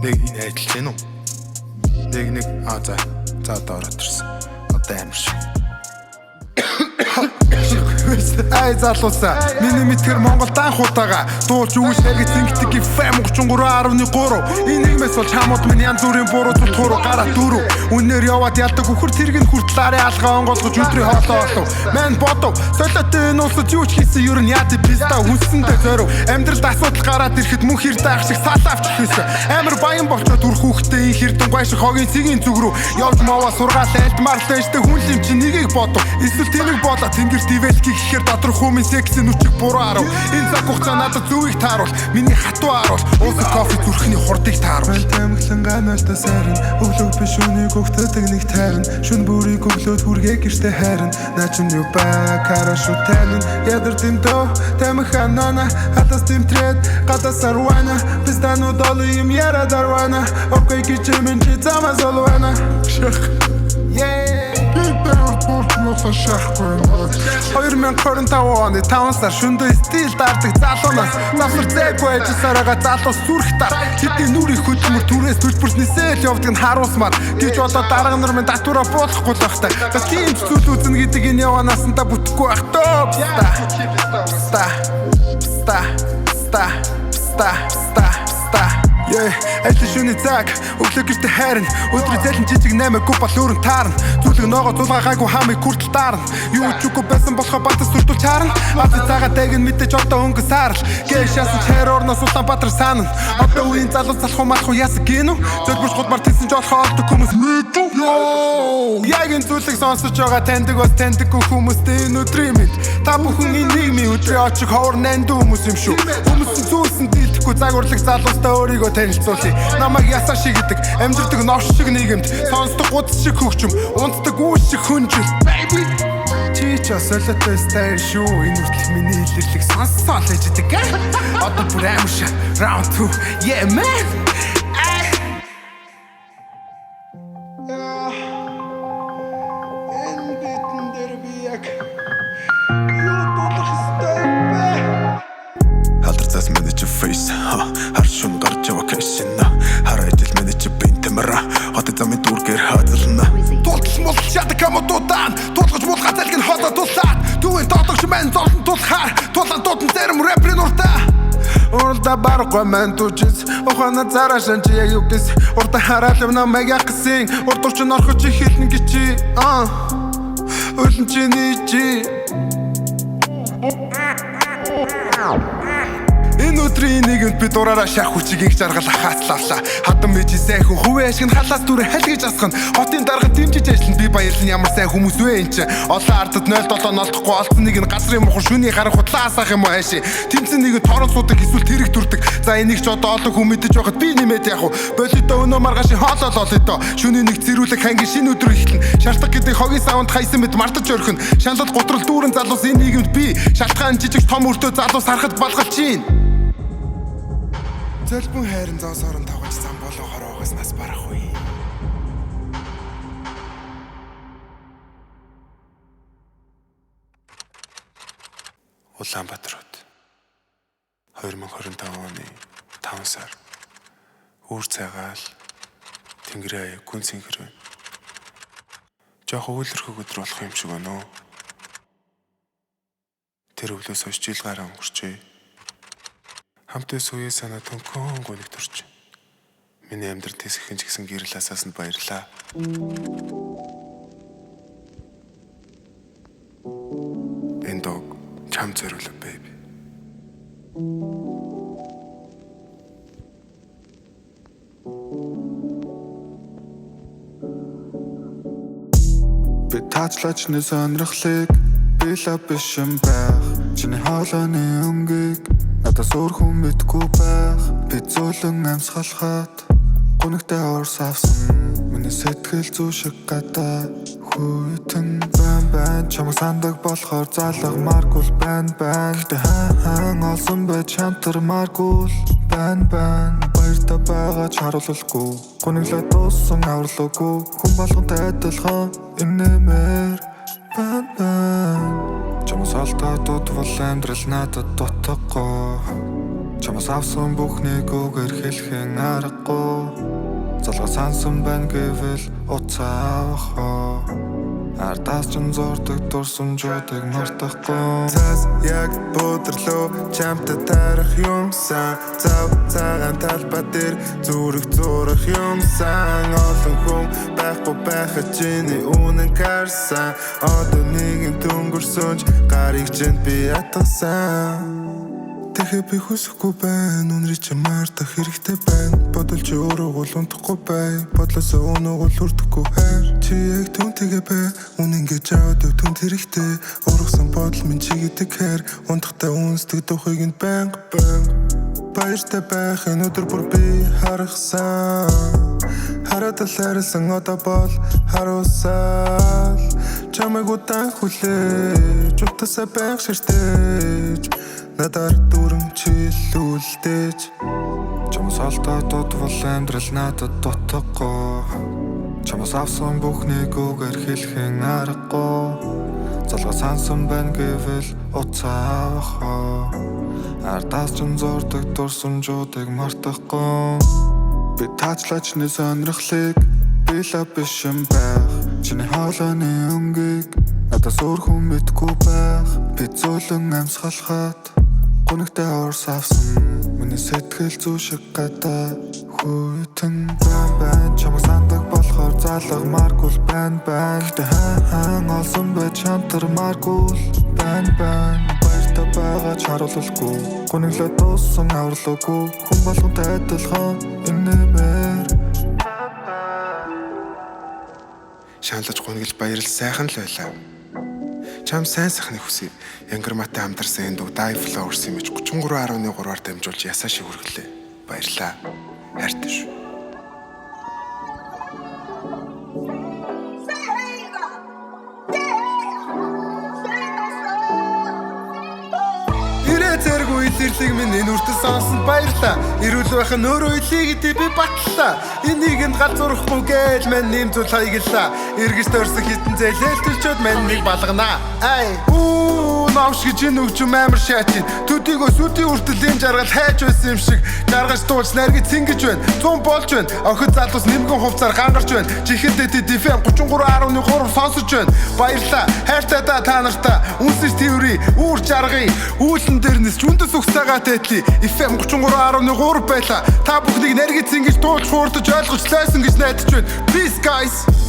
Нэг энэ ажиллаж гэнэ үү? Нэг за одоо ороод ирсэн. Одоо амар шиг. Залуусаа миний мэдхээр Монголд анх удаага дуулж үгүйс яг зингтэг FM 33.3 энэ нэгмээс бол чамууд минь янз бүрийн буруу тутгууруу гараа дөрөв үнээр яваад ялдаг үхэр тэргийн хүртэл арын алгаа онгоолгож өдрийн хоолоо олов мэн бодов солиотой энэ улсад юу ч хийсэн ер нь яа тий пизда хүнсэндээ зорив амьдралд асуудал гараад ирэхэд мөн хэр даах шиг салаавч хийсэн амар баян болчоод үр хүүхдээ их эрдэн гайшиг хогийн цэгийн зүг рүү явж мовоо сургаал айлтмаар лээжтэй хүн лим чи нэгийг бодов эсвэл тэнэг болоо тэнгэр дивэлки гэхээр доторх хүмүүс секси нүчиг буруу арав энэ цаг хугацаа надад зүвийг тааруул миний хатуу аруул уусах кофе зүрхний хурдыг тааруул тамхлан ганаалта сайран өглөө биш үнийг өгтөдөг нэг тайран шүн бүрийг өглөөд хүргээ гэртээ хайран начин юу ба карашуу тайран ядар тэмтөө тамхан нана хатас тэмтрээд гадас арвана пистану долы им яра дарвана окей кичэмэн чи замаз олвана Хоёр 2025 оны 5 сар шөнөдөө стил даардаг залуунаас завсар зайгүй ажилласараа залуус зүрх тар хэдийн нүрийн хөдөлмөр түрээс төлбөрснээсээ л явдаг нь харуулсмаар гэж болоод дарга нар минь татвараа буулгахгүй л байхтай бас тийм зүйл үзнэ гэдэг энэ яванаас нь та бүтэхгүй байх тоо Ажил шүний цаг өглөө гэртээ хайрна өдрийн зайлан жижиг 8 бол өөрн таарна зүлэг ногоо зулгаагаагүй хамыг хүртэл таарна юу ч үгүй байсан болохоо батас сүрдүүл чаарна ази цагаа дэг нь мэдээж одоо өнгө саарл гэшаасан чаар орноос Улаанбаатар санана одоо үеийн залуу залхуу малхуу ясаг гинүү зөвхөн гудмар тийсэн ч олохоо олдог хүмүүс мэдүү яг энэ зүйлийг сонсож байгаа таньдаг бас таньдаггүй хүмүүстэй энэ өдрийн мэд та бүхэн энэ нийгмийн өдрийн очиг ховор нандуу хүмүүс юм шүү хүмүүсийн зүйлсэн дийлдэхгүй загварлаг залуустай өөрийгөө танилцуулъя намайг ясаа шиг гэдэг амьдрдаг нош шиг нийгэмд сонсдог гудас шиг хөгжим унтдаг үе шиг хүнжил baby чи ч солиотой стайл шүү энэ үртэл миний илэрлэг сонссоо л ээждэг одоо бүр амар шаа round 2 yeah man энэ битэн дээр би яг юу дуудах хэвтэй бэ халдцаас миний чи face харшун гарч яваа кэшин хараа ижил миний чи бинтэмра хот замын дүргээр хазлна тултал мул шатаг камодудан тулгаж мулгаа залгин хотоо тулаад түүний дотогш мэн золон тулхаар тулан дутан зэрэм рэприйн урта уралда барахгүй мэн түчис ухаана зарашан чи яг юу гэс урта хараалав намайг ягсан урдууч нь орхож хэлнэ гэж чи өлн чиний чи Энэ өдрийн нэгэнд би дураараа шах хүчийг жаргал хааслаалаа. Хатан мэжи сайхан хувийн ашиг нь халаас дүрэ халгиж асгана. Хотын дарга дэмжиж ажиллана. Би баярлан ямар сайн хүмүүс вэ энэ чинь. Олон ардад 07 олдохгүй олцсон нэг нь газрын мохор шүний харах хутлаа асаах юм уу хааши. Тэмцэн нэг нь торон суудаг эсвэл тэрэг дүрдэг. За энийг ч одоо олон хүн мэдэж байхад би нэмээд яах вэ? Болидо өнөө маргааши хоолол олидо. Шүний нэг зэрүүлэг хангийн шинэ өдөр эхэлнэ. Шалтгаан гэдэг хогийн савнд хайсан мэд мартаж орхино. Шаналд готрол дүүрэн залуус энэ нийгэмд би шалтгаан жижиг том өртөө залуус харахад балгалж чинь. Зэлбэн хайрын зоосоор тавгаж зам болоо хороогоос нас барах үе. Улаанбаатар 2025 оны 5 сар үүр цагаал тэнгэрийн аяг гүн синхэр байна. Жохо үйлэрхэг өдөр болох юм шиг байна уу? Тэр өвлөөс хойш жил гараа өнгөрчээ. Хамтдаа сууя санаа төнхөн гониг төрч. Миний амьдрал тэсгэн ч гэсэн гэрэл асаасанд баярлаа. Энэ дог чам зориулав baby. Би таачлаач нэг сонирхлыг била биш юм байх. Чиний хоолойны өнгийг надаас өөр хүн мэдгүй байх. Би зөөлөн амьсгалахад гунигтай орс авсан. Миний сэтгэл зүй шиг гадаа хүйтэн байн чамаг сандаг болохоор залгамааргүй байн гэтэ хаан олсон байж хамтармааргүй байн баяртай байгаа ч харуулахгүй гуниглаа дууссан авралгүй хүн болгонтой адилхан инэмэр байн чамаг салтаа дутвал амьдрал надад дутгагүй Чамаас авсан бүхнийг үгээр хэлхэн аргагүй. Залгаа сансан байна гэвэл уцаа авах. Ардаас ч зурдаг дурсамжуудыг мартахгүй. Цаас яг буудрлоо чамтай тарах юмсан. Зав цагаан талбай дээр зүрх зурах юмсан. Олон хүн байхгүй байхад чиний үнэн карсан. Одоо нэгэн дөнгөрсөнч гарыг чинь би ятгасан. Тэгэхээр би хүсэхгүй байна. Үнрий чи мартах хэрэгтэй байна. Бодол чи өөрөө гол унтахгүй бай. Бодлосоо өнөө гол хүрдэхгүй хайр. Чи яг түнтэйгээ бай. Үнэн гэж аваад түнт хэрэгтэй. Ургасан бодол минь чи гэдэг хайр. Унтахтай үнсдэг духыг нь банг. Баяртай байхын өдөр бүр би харахсан. Хараад алаарсан одоо бол харуусаал. Чамайг удаан хүлээж утасаа байх ширтэж. Надаар дүрм чилүүлдэж. Чамаас алдаад дутвал амьдрал надад дутахгүй. Чамаас авсан бүхнийг үгээр хэлхэн аргагүй. Залгаа сансан байна гэвэл уцаа авах. Ардаас ч зурдаг дурсамжуудыг мартахгүй. Би таачлаач нэг сонирхлыг би лав биш юм байх. Чиний хоолойны өнгийг надаас өөр хүн мэдгүй байх. Би зөөлөн амьсгалахад гунигтай орс авсан. Миний сэтгэл зүй шиг гадаа хүйтэн байна. Чамайг сандаг болохоор залгамааргүй байна. Гэхдээ хаан олсон байж хамтармааргүй байна. Баяртай байгаа ч харуулахгүй. Гуниглаа дууссан авралгүй. Хүн болгонтой адилхан иннэмээр. Шаналж гуниглж баярлал сайхан л байлаа. Чам сайн сайхныг хүсье. Янгэрматай хамтарсан энэ дуу Dive Flowers имиж 33.3-аар дамжуулж ясаа шиг хүргэлээ. Баярлаа. Хайртай шүү. Зэргүй илэрлэг минь энэ үртэл сонсон баярлаа. Ирүүл байх нь өөрөө илээ гэдэг би батлаа. Энийг энд галзуурахгүй гэж мань нэм зүйл хаяглаа. Эргэж төрсөн хитэн зээлэлтэлчүүд мань нэг балганаа. Ай навш гэж энэ өгч амар шаачи. Төдийгөө сүдийн үртэл энэ жаргал хайж байсан юм шиг. Жаргаж дуулж наргиж цингэж байна. 100 болж байна. Охид залуус нэмгэн хувцаар гангарч байна. Чихэндээ DFM 33.3 сонсож байна. Баярлаа. Хайртай та нартай. Үнсэж тэври, үүр жаргыг, үүлэн дээр Жүндэс үгсаага тэтли FM 33.3 байла. Та бүхнийг наргиж цингэж дуулж хуурдаж ойлгож лайсан гэж найдаж байна. Peace guys.